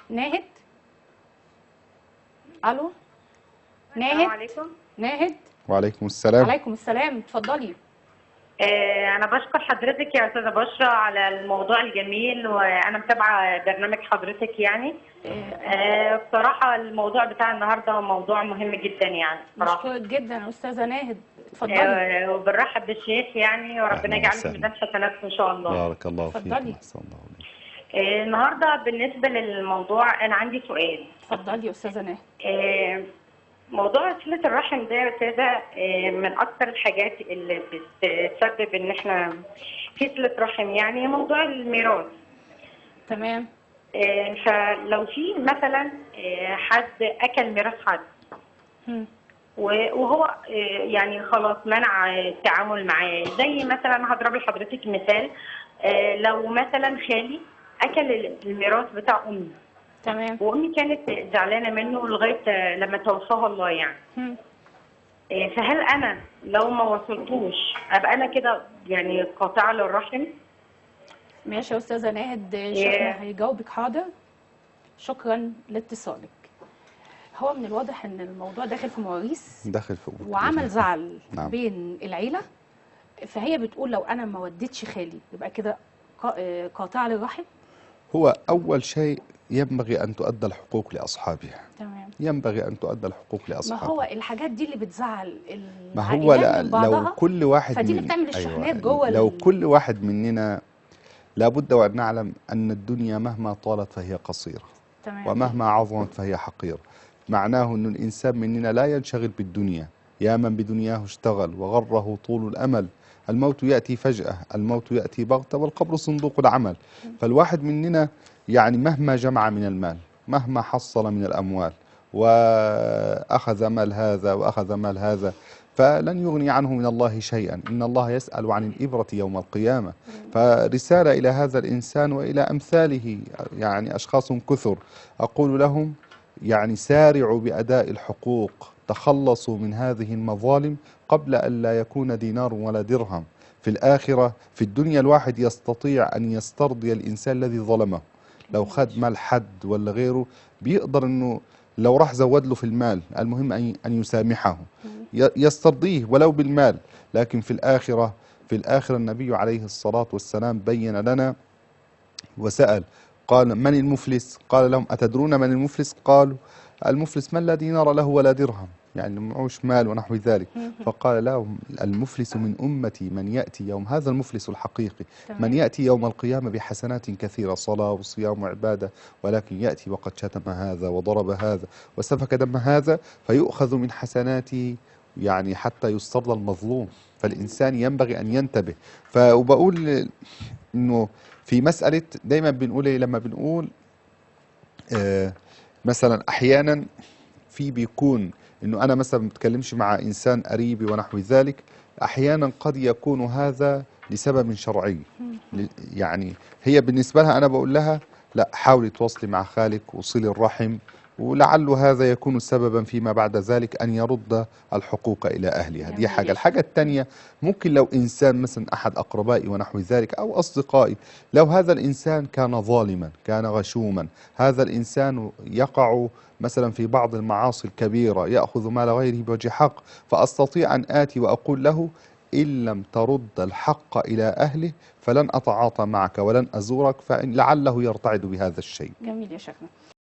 ناهد. الو السلام ناهد. عليكم. ناهد. وعليكم السلام. عليكم السلام، اتفضلي. أنا بشكر حضرتك يا أستاذة بشرى على الموضوع الجميل، وأنا متابعة برنامج حضرتك يعني. بصراحة الموضوع بتاع النهاردة موضوع مهم جدا يعني بصراحة. مشكورة جدا يا أستاذة ناهد، اتفضلي. وبنرحب بالشيخ يعني، وربنا أهلا يجعله في وسهلا. ميزان حسناتكم إن شاء الله. بارك الله فيكم، اتفضلي. أحسن الله عليك. النهاردة بالنسبة للموضوع أنا عندي سؤال. اتفضلي يا أستاذة ناهد. موضوع صلة الرحم ده يا أستاذة من أكثر الحاجات اللي بتسبب إن إحنا في صلة رحم، يعني موضوع الميراث. تمام. فلو في مثلا حد أكل ميراث حد هم. وهو يعني خلاص منع التعامل معاه، زي مثلا هضرب لحضرتك مثال. لو مثلا خالي أكل الميراث بتاع أمي، تمام. وأمي كانت زعلانة منه لغاية لما توفاها الله يعني. هم. فهل انا لو ما وصلتوش ابقى انا كده يعني قاطعه للرحم؟ ماشي يا أستاذة ناهد، شيخنا هيجاوبك. حاضر، شكرا لاتصالك. هو من الواضح ان الموضوع داخل في مواريث، داخل في وعمل زعل نعم. بين العيلة. فهي بتقول لو انا ما وديتش خالي يبقى كده قاطعة للرحم. هو أول شيء ينبغي أن تؤدى الحقوق لأصحابها. تمام. ينبغي أن تؤدى الحقوق ما لأصحابها. هو الحاجات دي اللي بتزعل ما هو العائلات من لو بعضها، كل واحد فدي اللي من بتعمل الشحنات جوه لو كل واحد مننا، لابد وأن نعلم أن الدنيا مهما طالت فهي قصيرة، تمام. ومهما عظمت فهي حقيرة. معناه أن الإنسان مننا لا ينشغل بالدنيا. يا من بدنياه اشتغل وغره طول الأمل، الموت يأتي فجأة، الموت يأتي بغتة، والقبر صندوق العمل. فالواحد مننا يعني مهما جمع من المال، مهما حصل من الأموال، وأخذ مال هذا وأخذ مال هذا، فلن يغني عنه من الله شيئا. إن الله يسأل عن الإبرة يوم القيامة. فرسالة إلى هذا الإنسان وإلى أمثاله، يعني أشخاص كثر، أقول لهم يعني سارعوا بأداء الحقوق، تخلصوا من هذه المظالم قبل أن لا يكون دينار ولا درهم. في الآخرة في الدنيا الواحد يستطيع أن يسترضي الإنسان الذي ظلمه. لو خد مال حد ولا غيره بيقدر أنه لو راح زود له في المال، المهم أن يسامحه، يسترضيه ولو بالمال. لكن في الآخرة النبي عليه الصلاة والسلام بين لنا وسأل، قال من المفلس؟ قال لهم أتدرون من المفلس؟ قالوا المفلس من لا دينار له ولا درهم، يعني معوش مال ونحو ذلك. فقال لهم المفلس من أمتي من يأتي يوم، هذا المفلس الحقيقي، من يأتي يوم القيامة بحسنات كثيرة، صلاة وصيام وعبادة، ولكن يأتي وقد شتم هذا وضرب هذا وسفك دم هذا، فيؤخذ من حسناته يعني حتى يسترضى المظلوم. فالإنسان ينبغي أن ينتبه. وبقول إنه في مسألة دايما بنقول إيه لما بنقول مثلا أحيانا في بيكون إنه أنا مثلا ما بتكلمش مع إنسان قريبي ونحو ذلك، أحيانا قد يكون هذا لسبب شرعي. يعني هي بالنسبة لها أنا بقول لها لا، حاولي تواصلي مع خالك وصلي الرحم، ولعل هذا يكون سببا فيما بعد ذلك أن يرد الحقوق إلى أهلها. دي حاجة. الحاجة الثانية، ممكن لو إنسان مثلا أحد أقربائي ونحو ذلك أو أصدقائي، لو هذا الإنسان كان ظالما، كان غشوما، هذا الإنسان يقع مثلا في بعض المعاصي الكبيرة، يأخذ مال غيره بوجه حق، فأستطيع أن آتي وأقول له إن لم ترد الحق إلى أهله فلن أتعاطى معك ولن أزورك، فإن لعله يرتعد بهذا الشيء. جميل يا شيخنا.